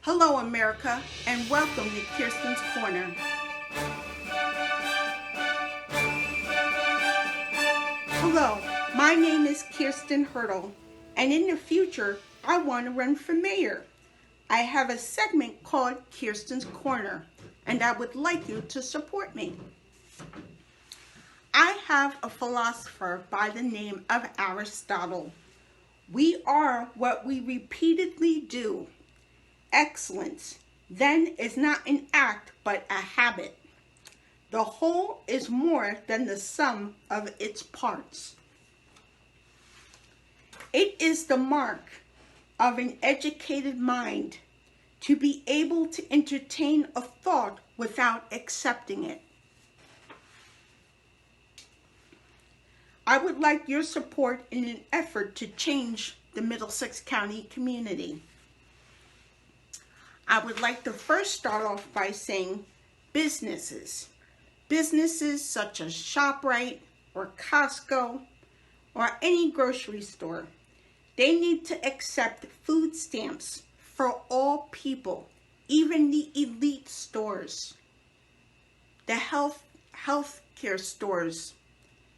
Hello, America, and welcome to Kirstin's Corner. Hello, my name is Kirstin Hurdle, and in the future, I want to run for mayor. I have a segment called Kirstin's Corner, and I would like you to support me. I have a philosopher by the name of Aristotle. We are what we repeatedly do. Excellence, then, is not an act but a habit. The whole is more than the sum of its parts. It is the mark of an educated mind to be able to entertain a thought without accepting it. I would like your support in an effort to change the Middlesex County community. I would like to first start off by saying businesses. Businesses such as ShopRite or Costco or any grocery store, they need to accept food stamps for all people, even the elite stores. The healthcare stores,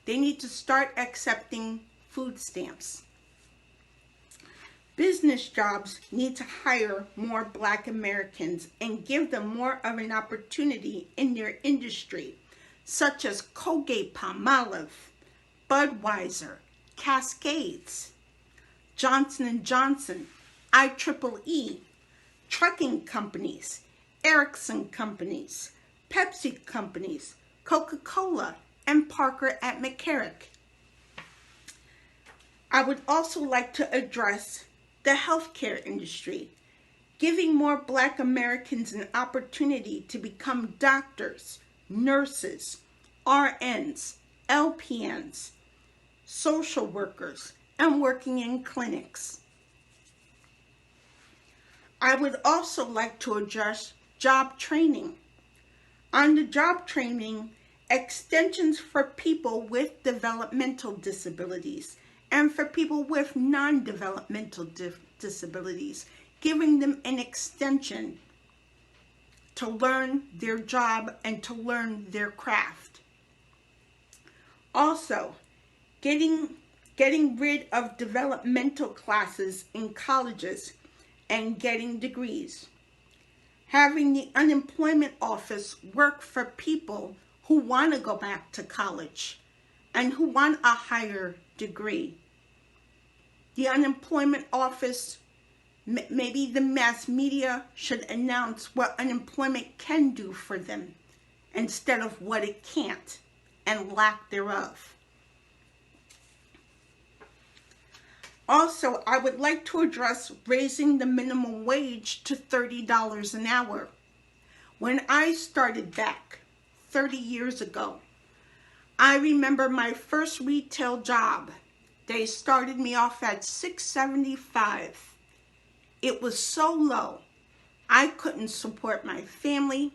they need to start accepting food stamps. Business jobs need to hire more Black Americans and give them more of an opportunity in their industry, such as Colgate-Palmolive, Budweiser, Cascades, Johnson & Johnson, IEEE, trucking companies, Ericsson companies, Pepsi companies, Coca-Cola, and Parker at McCarrick. I would also like to address the healthcare industry, giving more Black Americans an opportunity to become doctors, nurses, RNs, LPNs, social workers, and working in clinics. I would also like to address job training. On the job training, extensions for people with developmental disabilities and for people with non-developmental disabilities, giving them an extension to learn their job and to learn their craft. Also, getting rid of developmental classes in colleges and getting degrees. Having the unemployment office work for people who want to go back to college and who want a higher degree. The unemployment office, maybe the mass media should announce what unemployment can do for them instead of what it can't and lack thereof. Also, I would like to address raising the minimum wage to $30 an hour. When I started back 30 years ago, I remember my first retail job. They started me off at $6.75. It was so low, I couldn't support my family.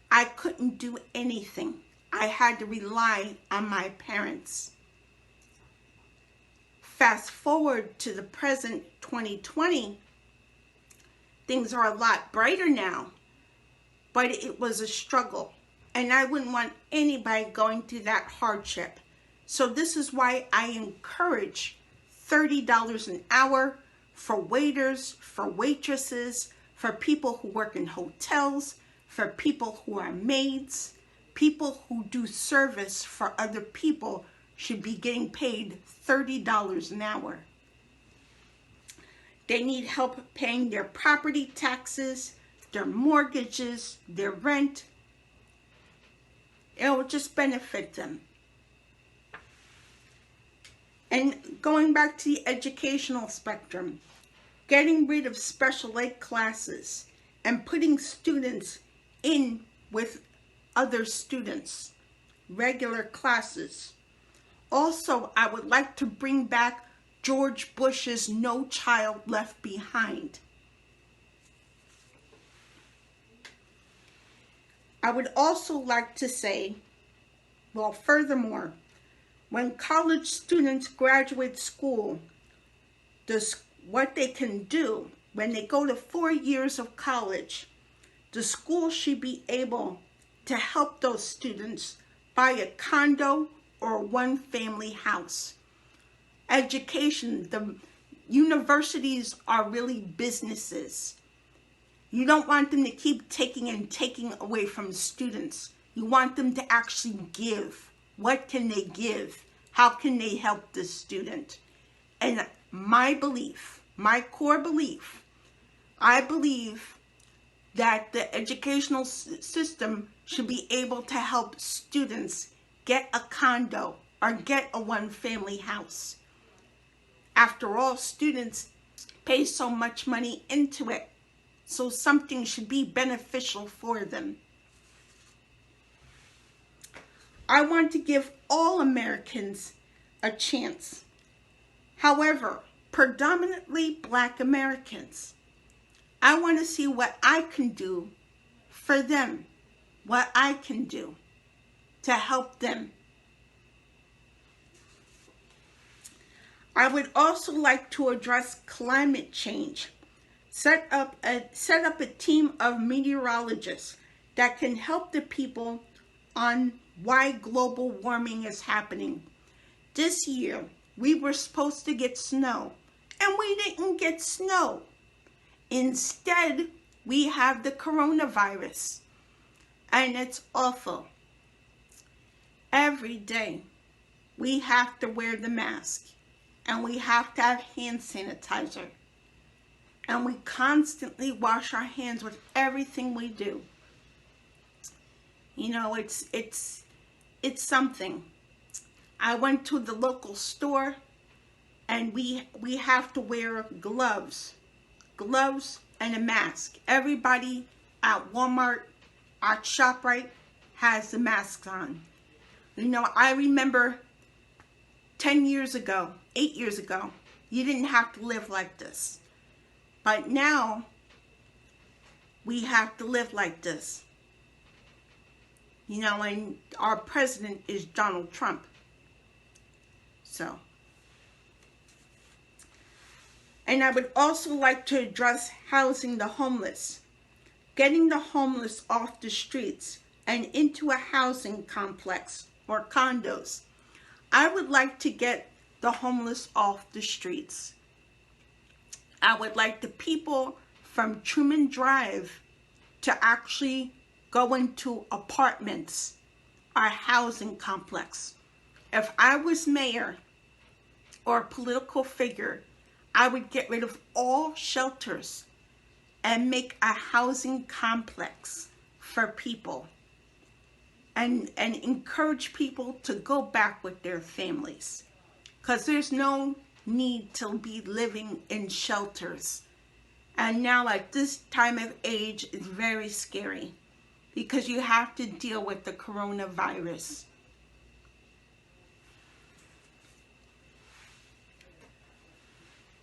I couldn't do anything. I had to rely on my parents. Fast forward to the present 2020, things are a lot brighter now, but it was a struggle, and I wouldn't want anybody going through that hardship. So this is why I encourage $30 an hour for waiters, for waitresses, for people who work in hotels, for people who are maids, people who do service for other people should be getting paid $30 an hour. They need help paying their property taxes, their mortgages, their rent. It will just benefit them. And going back to the educational spectrum, getting rid of special ed classes and putting students in with other students, regular classes. Also, I would like to bring back George Bush's No Child Left Behind. I would also like to say, well, furthermore, when college students graduate school, what they can do when they go to 4 years of college, the school should be able to help those students buy a condo or one family house. Education, the universities are really businesses. You don't want them to keep taking and taking away from students. You want them to actually give. What can they give? How can they help the student? And my belief, my core belief, I believe that the educational system should be able to help students get a condo or get a one-family house. After all, students pay so much money into it, so something should be beneficial for them. I want to give all Americans a chance. However, predominantly Black Americans. I want to see what I can do for them, what I can do to help them. I would also like to address climate change. Set up a team of meteorologists that can help the people on why global warming is happening. This year, we were supposed to get snow, and we didn't get snow. Instead, we have the coronavirus, and it's awful. Every day, we have to wear the mask, and we have to have hand sanitizer, and we constantly wash our hands with everything we do. You know, it's something. I went to the local store, and we have to wear gloves and a mask. Everybody at Walmart, at ShopRite, has the masks on. You know, I remember 10 years ago, 8 years ago, you didn't have to live like this. But now, we have to live like this. You know, and our president is Donald Trump. So. And I would also like to address housing the homeless. Getting the homeless off the streets and into a housing complex or condos. I would like to get the homeless off the streets. I would like the people from Truman Drive to actually go into apartments or housing complex. If I was mayor or a political figure, I would get rid of all shelters and make a housing complex for people and encourage people to go back with their families. Because there's no need to be living in shelters. And now at this time of age, it's very scary because you have to deal with the coronavirus.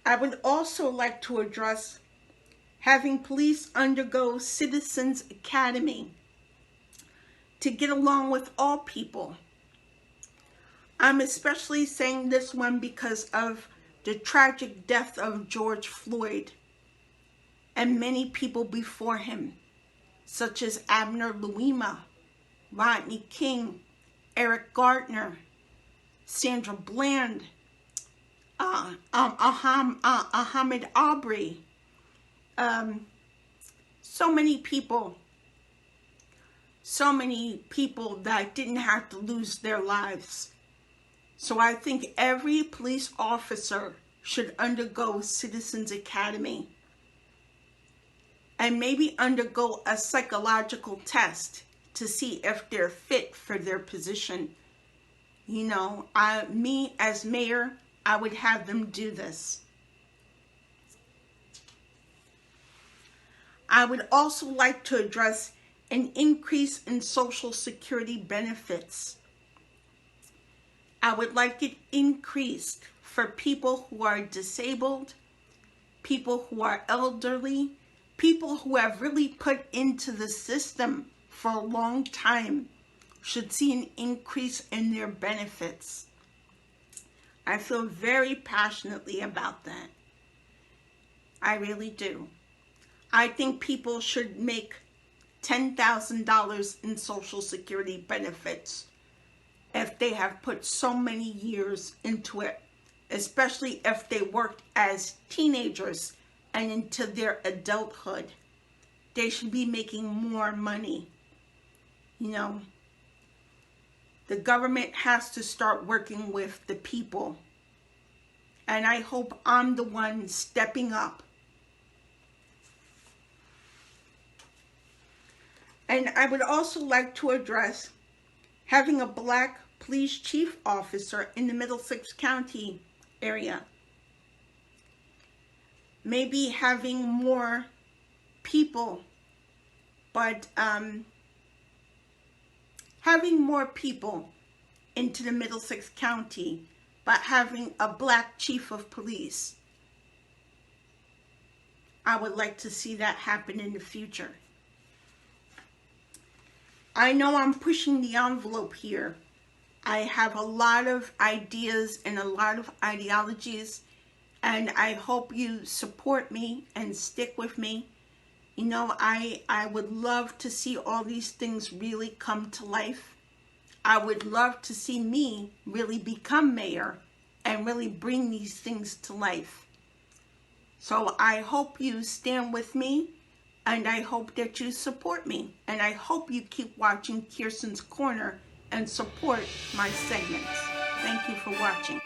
I would also like to address having police undergo Citizens Academy to get along with all people. I'm especially saying this one because of the tragic death of George Floyd and many people before him, such as Abner Louima, Rodney King, Eric Gardner, Sandra Bland, Ahmaud Arbery, so many people that didn't have to lose their lives. So I think every police officer should undergo Citizens Academy and maybe undergo a psychological test to see if they're fit for their position. You know, me as mayor, I would have them do this. I would also like to address an increase in Social Security benefits. I would like it increased for people who are disabled, people who are elderly, people who have really put into the system for a long time should see an increase in their benefits. I feel very passionately about that. I really do. I think people should make $10,000 in Social Security benefits if they have put so many years into it, especially if they worked as teenagers and into their adulthood. They should be making more money. You know, the government has to start working with the people. And I hope I'm the one stepping up. And I would also like to address having a black police chief officer in the Middlesex County area. Maybe having more people, but having more people into the Middlesex County, but having a black chief of police. I would like to see that happen in the future. I know I'm pushing the envelope here. I have a lot of ideas and a lot of ideologies, and I hope you support me and stick with me. You know, I would love to see all these things really come to life. I would love to see me really become mayor and really bring these things to life. So I hope you stand with me, and I hope that you support me. And I hope you keep watching Kirstin's Corner and support my segments. Thank you for watching.